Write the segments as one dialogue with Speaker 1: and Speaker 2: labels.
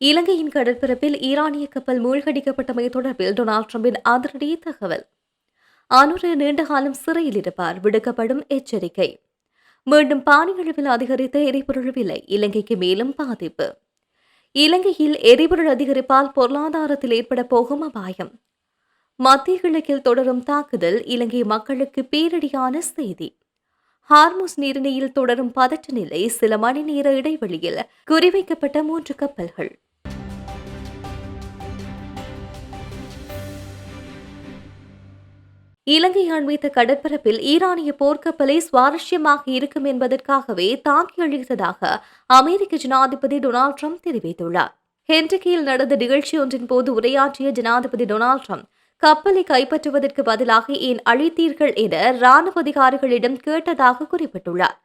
Speaker 1: இலங்கையின் கடற்பரப்பில் ஈரானிய கப்பல் மூழ்கடிக்கப்பட்டமை தொடர்பில் டொனால்ட் டிரம்பின் அதிரடி தகவல். அனுர நீண்டகாலம் சிறையில் இருப்பார், விடுக்கப்படும் எச்சரிக்கை. மீண்டும் பானியளவில் அதிகரித்த எரிபொருள் விலை, இலங்கைக்கு மேலும் பாதிப்பு. இலங்கையில் எரிபொருள் அதிகரிப்பால் பொருளாதாரத்தில் ஏற்பட போகும் அபாயம். மத்திய கிழக்கில் தொடரும் தாக்குதல் இலங்கை மக்களுக்கு பேரிடியான செய்தி. ஹார்முஸ் நீரிணையில் தொடரும் பதற்ற நிலை, சில மணி நேர இடைவெளியில் குறிவைக்கப்பட்ட 3 கப்பல்கள். இலங்கை அண்மித்த கடற்பரப்பில் ஈரானிய போர்க்கப்பலை சுவாரஸ்யமாக இருக்கும் என்பதற்காகவே தாக்கி அழித்ததாக அமெரிக்க ஜனாதிபதி டொனால்ட் ட்ரம்ப் தெரிவித்துள்ளார். ஹென்றிக்கியில் நடந்த நிகழ்ச்சி ஒன்றின் போது உரையாற்றிய ஜனாதிபதி டொனால்ட் ட்ரம்ப், கப்பலை கைப்பற்றுவதற்கு பதிலாக ஏன் அழித்தீர்கள் என ராணுவ அதிகாரிகளிடம் கேட்டதாக குறிப்பிட்டுள்ளார்.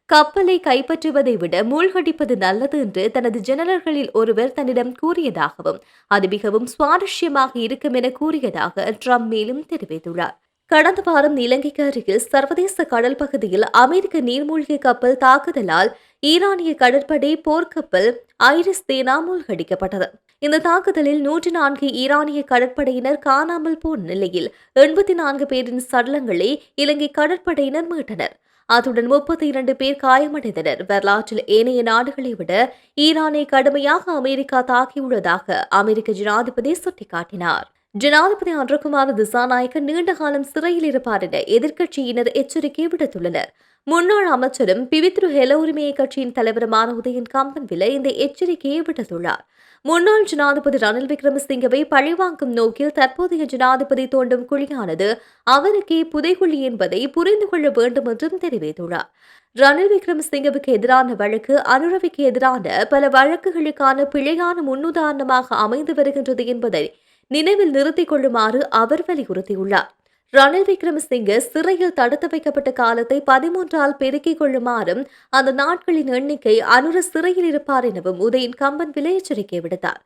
Speaker 1: கப்பலை கைப்பற்றுவதை விட மூழ்கடிப்பது நல்லது என்று தனது ஜெனரல்களில் ஒருவர் தன்னிடம் கூறியதாகவும், அது மிகவும் சுவாரஸ்யமாக இருக்கும் என கூறியதாக ட்ரம்ப் மேலும் தெரிவித்துள்ளார். கடந்த வாரம் இலங்கைக்கு அருகில் சர்வதேச கடல் பகுதியில் அமெரிக்க நீர்மூழ்கி கப்பல் தாக்குதலால் ஈரானிய கடற்படை போர்க்கப்பல் ஐரிஸ் தேனா மூழ்கடிக்கப்பட்டது. இந்த தாக்குதலில் 104 ஈரானிய கடற்படையினர் காணாமல் போன நிலையில் 84 பேரின் சடலங்களை இலங்கை கடற்படையினர் மீட்டனர். அத்துடன் 32 பேர் காயமடைந்தனர். வரலாற்றில் ஏனைய நாடுகளை விட ஈரானை கடுமையாக அமெரிக்கா தாக்கியுள்ளதாக அமெரிக்க ஜனாதிபதி சுட்டிக்காட்டினார். ஜனாதிபதி அன்றகுமார் திசாநாயக்க நீண்ட காலம் சிறையில் இருப்பார் என எதிர்க்கட்சியினர் எச்சரிக்கை விடுத்துள்ளனர். முன்னாள் அமைச்சரும் பிவித்ரு ஹெல உரிமையை கட்சியின் தலைவருமான உதயன் கம்பன்வில இந்த எச்சரிக்கையை விடுத்துள்ளார். முன்னாள் ஜனாதிபதி ரணில் விக்ரமசிங்கவை பழிவாங்கும் நோக்கில் தற்போதைய ஜனாதிபதி தோண்டும் குழியானது அவருக்கே புதைகுழி என்பதை புரிந்து கொள்ள வேண்டும் என்றும் தெரிவித்துள்ளார். ரணில் விக்ரமசிங்கவுக்கு எதிரான வழக்கு அனுரவிக்கு எதிரான பல வழக்குகளுக்கான பிழையான முன்னுதாரணமாக அமைந்து வருகின்றது என்பதை நினைவில் நிறுத்திக் கொள்ளுமாறு அவர் வலியுறுத்தியுள்ளார். ரணில் விக்ரமசிங்கே சிறையில் தடுத்து வைக்கப்பட்ட காலத்தை 13ஆல் பெருக்கிக் கொள்ளுமாறும் அந்த நாட்களின் எண்ணிக்கை அனுர சிறையில் இருப்பார் எனவும் உதயன் கம்பன்வில எச்சரிக்கை விடுத்தார்.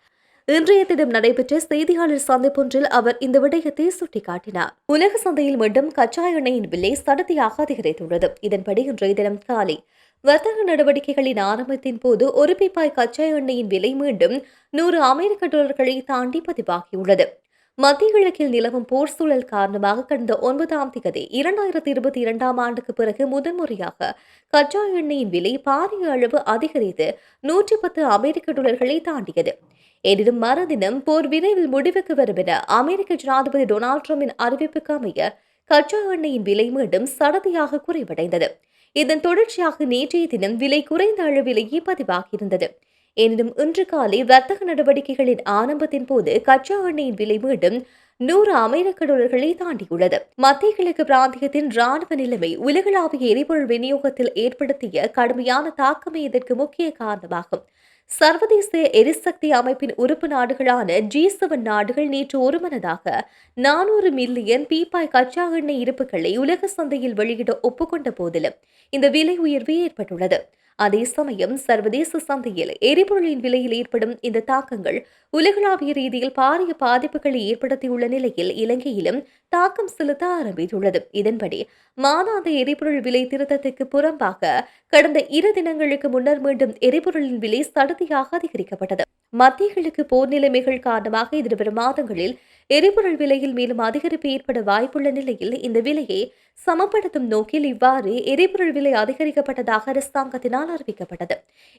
Speaker 1: இன்றைய தினம் நடைபெற்ற செய்தியாளர் சந்திப்பொன்றில் அவர் இந்த விடயத்தை சுட்டிக்காட்டினார். உலக சந்தையில் மீண்டும் கச்சா எண்ணெயின் விலை சடதியாக அதிகரித்துள்ளது. இதன்படி இன்றைய தினம் காலை வர்த்தக நடவடிக்கைகளின் ஆரம்பத்தின் போது ஒரு பீப்பாய் கச்சா எண்ணெயின் விலை மீண்டும் $100 தாண்டி பதிவாகியுள்ளது. மத்திய கிழக்கில் நிலவும் போர் சூழல் காரணமாக கடந்த 9ஆம் தேதி 2022ஆம் ஆண்டுக்கு பிறகு முதன்முறையாக கச்சா எண்ணெயின் விலை பாரிய அளவு அதிகரித்து $110 தாண்டியது. எனினும் மறுதினம் போர் விரைவில் முடிவுக்கு வரும் என அமெரிக்க ஜனாதிபதி டொனால்ட் ட்ரம்பின் அறிவிப்புக்கு அமைய கச்சா எண்ணெயின் விலை மீண்டும் சடதியாக குறைவடைந்தது. இதன் தொடர்ச்சியாக நேற்றைய தினம் விலை குறைந்த அளவிலேயே பதிவாகியிருந்தது. எனினும் இன்று காலை வர்த்தக நடவடிக்கைகளின் ஆரம்பத்தின் போது கச்சா எண்ணெயின் விலை மீண்டும் $100 தாண்டியுள்ளது. மத்திய கிழக்கு பிராந்தியத்தின் ராணுவ நிலைமை உலகளாவிய எரிபொருள் விநியோகத்தில் ஏற்படுத்திய கடுமையான தாக்கமே இதற்கு முக்கிய காரணமாகும். சர்வதேச எரிசக்தி அமைப்பின் உறுப்பு நாடுகளான G7 நாடுகள் நேற்று ஒருமனதாக 400 மில்லியன் பீப்பாய் கச்சா எண்ணெய் இருப்புகளை உலக சந்தையில் வெளியிட ஒப்புக்கொண்ட போதிலும் இந்த விலை உயர்வு ஏற்பட்டுள்ளது. அதே சமயம் சர்வதேச சந்தையில் எரிபொருளின் விலையில் ஏற்படும் இந்த தாக்கங்கள் உலகளாவிய ரீதியில் பாரிய பாதிப்புகளை ஏற்படுத்தியுள்ள நிலையில் இலங்கையிலும் தாக்கம் செலுத்த ஆரம்பித்துள்ளது. இதன்படி மாதாந்த எரிபொருள் விலை திருத்தத்துக்கு புறம்பாக கடந்த 2 தினங்களுக்கு முன்னர் மீண்டும் எரிபொருளின் விலை சடதியாக அதிகரிக்கப்பட்டது. மத்திய கிழக்கு போர் நிலைமைகள் காரணமாக எதிர்வரும் மாதங்களில் எரிபொருள் விலையில் மேலும் அதிகரிப்பு ஏற்பட வாய்ப்புள்ள நிலையில் இந்த விலையை சமப்படுத்தும் நோக்கில் இவ்வாறு எரிபொருள் விலை அதிகரிக்கப்பட்டதாக அரசாங்கத்தினால் அறிவிக்கப்பட்டது.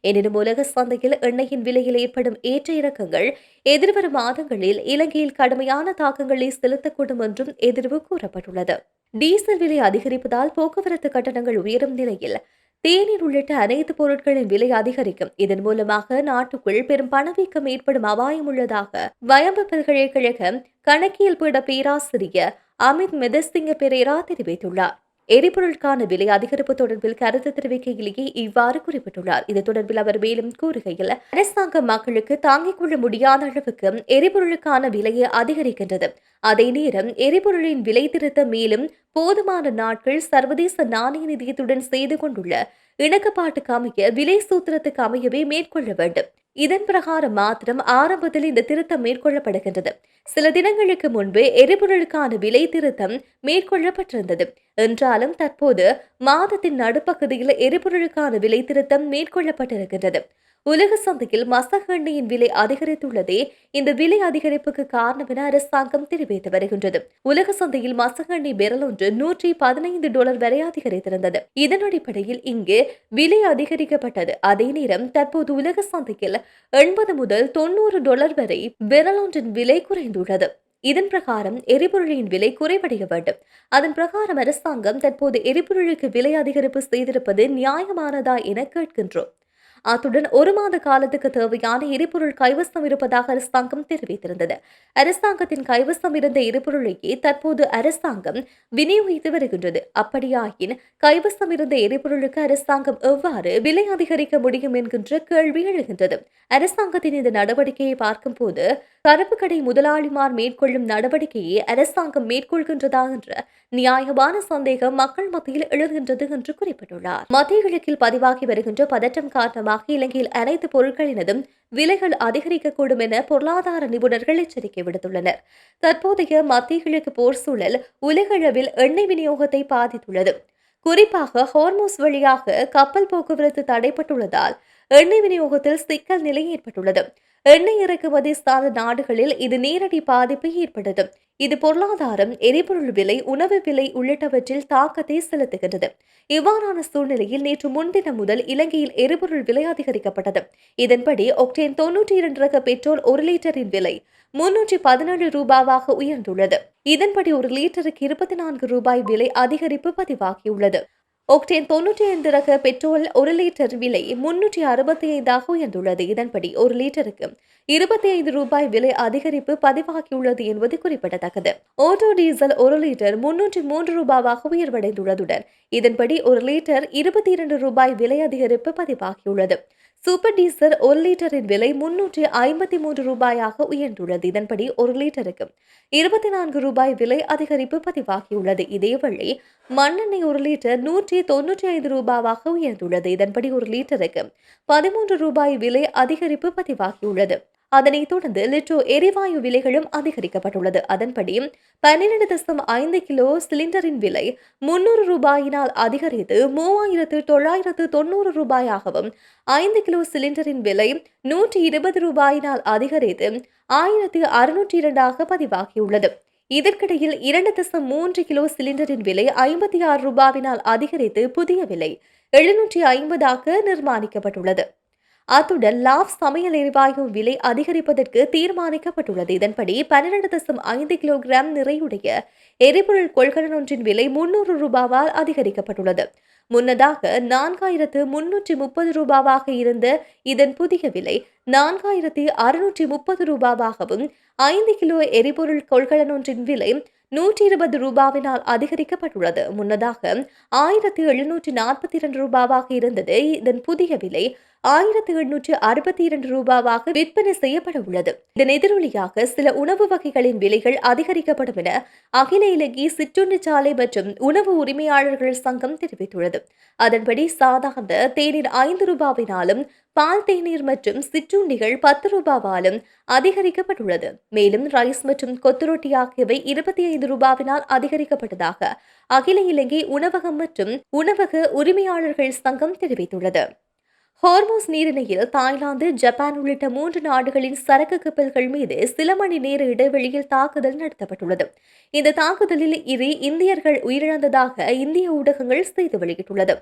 Speaker 1: எனினும் உலக சந்தையில் எண்ணெயின் விலையில் ஏற்படும் ஏற்ற இறக்கங்கள் எதிர்வரும் மாதங்களில் இலங்கையில் கடுமையான தாக்கங்களை செலுத்தக்கூடும் என்றும் எதிர்வு கூறப்பட்டுள்ளது. டீசல் விலை அதிகரிப்பதால் போக்குவரத்து கட்டணங்கள் உயரும் நிலையில் தேநீர் உள்ளிட்ட அனைத்து பொருட்களின் விலை அதிகரிக்கும். இதன் மூலமாக நாட்டுக்குள் பெரும் பணவீக்கம் ஏற்படும் அபாயம் உள்ளதாக வயம்பு பல்கலைக்கழக கணக்கியல் பீட பேராசிரியர் அமித் மெதசிங்க பெரேரா தெரிவித்துள்ளார். எரிபொருளுக்கான விலை அதிகரிப்பு தொடர்பில் கருத்து தெரிவிக்கையிலேயே இவ்வாறு குறிப்பிட்டுள்ளார். இது தொடர்பில் அவர் மேலும் கூறுகையில், அரசாங்கம் மக்களுக்கு தாங்கிக் கொள்ள முடியாத அளவுக்கு எரிபொருளுக்கான விலையை அதிகரிக்கின்றது. அதே நேரம் எரிபொருளின் விலை திருத்தம் மேலும் போதுமான நாட்கள் சர்வதேச நாணய நிதியத்துடன் செய்து கொண்டுள்ள இணக்கப்பாட்டுக்கு அமைய விலை சூத்திரத்துக்கு அமையவே மேற்கொள்ள வேண்டும். இதன் பிரகாரம் மாத்திரம் ஆரம்பத்தில் இந்த திருத்தம் மேற்கொள்ளப்படுகின்றது. சில தினங்களுக்கு முன்பு எரிபொருளுக்கான விலை திருத்தம் மேற்கொள்ளப்பட்டிருந்தது என்றாலும் தற்போது மாதத்தின் நடுப்பகுதியில் எரிபொருளுக்கான விலை திருத்தம் மேற்கொள்ளப்பட்டிருக்கின்றது. உலக சந்தையில் மசகு எண்ணெயின் விலை அதிகரித்துள்ளதே இந்த விலை அதிகரிப்புக்கு காரணம் என அரசாங்கம் தெரிவித்து வருகின்றது. உலக சந்தையில் மசகு எண்ணெய் பெரல் ஒன்று $115 வரை அதிகரித்திருந்தது. இதன் அடிப்படையில் இங்கு விலை அதிகரிக்கப்பட்டது. அதே நேரம் தற்போது உலக சந்தையில் $80 முதல் $90 வரை பெரல் ஒன்றின் விலை குறைந்துள்ளது. இதன் பிரகாரம் எரிபொருளின் விலை குறைவடைய வேண்டும். அதன் பிரகாரம் அரசாங்கம் தற்போது எரிபொருளுக்கு விலை அதிகரிப்பு செய்திருப்பது நியாயமானதா என கேட்கின்றோம். அத்துடன் ஒரு மாத காலத்துக்கு தேவையான எரிபொருள் கைவசம் இருப்பதாக அரசாங்கம் தெரிவித்திருந்தது. அரசாங்கத்தின் கைவசம் இருந்த எரிபொருளையே தற்போது அரசாங்கம் விநியோகித்து வருகின்றது. அப்படியாயின் கைவசம் இருந்த எரிபொருளுக்கு அரசாங்கம் எவ்வாறு விலை அதிகரிக்க முடியும் என்கின்ற கேள்வி எழுகின்றது. அரசாங்கத்தின் இந்த நடவடிக்கையை பார்க்கும் போது கருப்பு கடை முதலாளிமார் மேற்கொள்ளும் நடவடிக்கையை அரசாங்கம் மேற்கொள்கின்றதா என்ற நியாயமான சந்தேகம் மக்கள் மத்தியில் எழுகின்றது என்று குறிப்பிட்டுள்ளார். மத்திய கிழக்கில் பதிவாகி வருகின்ற பதற்றம் காரணமாக இலங்கையில் அனைத்து பொருட்களினதும் விலைகள் அதிகரிக்கக்கூடும் என பொருளாதார நிபுணர்கள் எச்சரிக்கை விடுத்துள்ளனர். தற்போதைய மத்திய கிழக்கு போர் சூழல் உலகளவில் எண்ணெய் விநியோகத்தை பாதித்துள்ளது. குறிப்பாக ஹோர்மூஸ் வழியாக கப்பல் போக்குவரத்து தடைப்பட்டுள்ளதால் எண்ணெய் விநியோகத்தில் சிக்கல் நிலை ஏற்பட்டுள்ளது. எண்ணெய் இறக்குமதி சார்ந்த நாடுகளில் இது நேரடி பாதிப்பை ஏற்பட்டது. இது பொருளாதாரம், எரிபொருள் விலை, உணவு விலை உள்ளிட்டவற்றில் தாக்கத்தை செலுத்துகின்றது. இவ்வாறான சூழ்நிலையில் நேற்று முன்தினம் முதல் இலங்கையில் எரிபொருள் விலை அதிகரிக்கப்பட்டது. இதன்படி ஒக்டேன் 92 ரக பெட்ரோல் 1 லிட்டரின் விலை $317 உயர்ந்துள்ளது. இதன்படி ஒரு லிட்டருக்கு $24 விலை அதிகரிப்பு பதிவாகியுள்ளது. ஒக்டேன் 95 ரக பெட்ரோல் 1 லிட்டர் விலை $365 உயர்ந்துள்ளது. இதன்படி ஒரு லிட்டருக்கு $25 விலை அதிகரிப்பு பதிவாகியுள்ளது என்பது குறிப்பிடத்தக்கது. ஆட்டோ டீசல் 1 லிட்டர் $303 உயர்வடைந்துள்ளதுடன் இதன்படி ஒரு லிட்டர் $22 விலை அதிகரிப்பு பதிவாகியுள்ளது. சூப்பர் டீசல் 1 லிட்டரின் விலை $353 உயர்ந்துள்ளது. இதன்படி ஒரு லிட்டருக்கு $24 விலை அதிகரிப்பு பதிவாகியுள்ளது. இதேவேளை மண்ணெண்ணெய் 1 லிட்டர் $195 உயர்ந்துள்ளது. இதன்படி ஒரு லிட்டருக்கு $13 விலை அதிகரிப்பு பதிவாகியுள்ளது. அதனைத் தொடர்ந்து லிட்டோ எரிவாயு விலைகளும் அதிகரிக்கப்பட்டுள்ளது. அதன்படி 12.5 கிலோ சிலிண்டரின் விலை $300 அதிகரித்து $3,990 5 கிலோ சிலிண்டரின் விலை $120 அதிகரித்து $1,602 பதிவாகியுள்ளது. இதற்கிடையில் 2.3 கிலோ சிலிண்டரின் விலை $56 அதிகரித்து புதிய விலை $750 நிர்மாணிக்கப்பட்டுள்ளது. அத்துடன் லாப் சமையல் எரிவாயு விலை அதிகரிப்பதற்கு தீர்மானிக்கப்பட்டுள்ளது. இதன்படி 12.5 கிலோகிராம் நிறையுடைய எரிபொருள் கொள்கலன் ஒன்றின் விலை $300 அதிகரிக்கப்பட்டுள்ளது. முன்னதாக $4,330 இருந்த இதன் புதிய விலை $4,630 5 கிலோ எரிபொருள் கொள்கலன் ஒன்றின் விலை $120 அதிகரிக்கப்பட்டுள்ளது. முன்னதாக $1,742 இருந்தது. இதன் புதிய விலை $1,862 விற்பனை செய்யப்பட உள்ளது. இதன் எதிரொலியாக சில உணவு வகைகளின் விலைகள் அதிகரிக்கப்படும் என அகில இலங்கை சிற்றுண்டிச்சாலை மற்றும் உணவு உரிமையாளர்கள் சங்கம் தெரிவித்துள்ளது. அதன்படி சாதாரண தேநீர் $5 பால் தேநீர் மற்றும் சிற்றுண்டிகள் $10 அதிகரிக்கப்பட்டுள்ளது. மேலும் ரைஸ் மற்றும் கொத்துரொட்டி ஆகியவை $25 அதிகரிக்கப்பட்டதாக அகில இலங்கை உணவகம் மற்றும் உணவக உரிமையாளர்கள் சங்கம் தெரிவித்துள்ளது. ஹோர்மூஸ் நீரிணையில் தாய்லாந்து, ஜப்பான் உள்ளிட்ட 3 நாடுகளின் சரக்கு கப்பல்கள் மீது சில மணி நேர இடைவெளியில் தாக்குதல் நடத்தப்பட்டுள்ளது. இந்த தாக்குதலில் இந்தியர்கள் உயிரிழந்ததாக இந்திய ஊடகங்கள் செய்தி வெளியிட்டுள்ளது.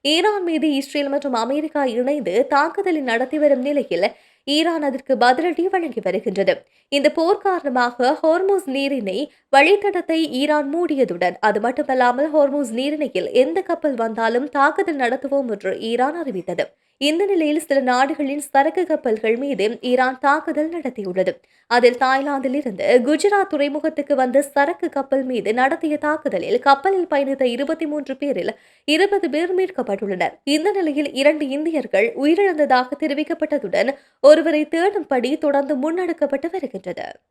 Speaker 1: ஈரான் மீது இஸ்ரேல் மற்றும் அமெரிக்கா இணைந்து தாக்குதலை நடத்தி வரும் நிலையில் ஈரான் அதற்கு பதிலடி வழங்கி வருகின்றது. இந்த போர் காரணமாக ஹோர்மூஸ் நீரிணை வழித்தடத்தை ஈரான் மூடியதுடன் அது மட்டுமல்லாமல் ஹோர்மூஸ் நீரிணையில் எந்த கப்பல் வந்தாலும் தாக்குதல் நடத்துவோம் என்று ஈரான் அறிவித்தது. இந்த நிலையில் சில நாடுகளின் சரக்கு கப்பல்கள் மீது ஈரான் தாக்குதல் நடத்தியுள்ளது. அதில் தாய்லாந்தில் இருந்து குஜராத் துறைமுகத்துக்கு வந்த சரக்கு கப்பல் மீது நடத்திய தாக்குதலில் கப்பலில் பயணித்த 23 பேரில் 20 பேர் மீட்கப்பட்டுள்ளனர். இந்த நிலையில் 2 இந்தியர்கள் உயிரிழந்ததாக தெரிவிக்கப்பட்டதுடன் ஒருவரை தேடும் பணி தொடர்ந்து முன்னெடுக்கப்பட்டு வருகின்றது.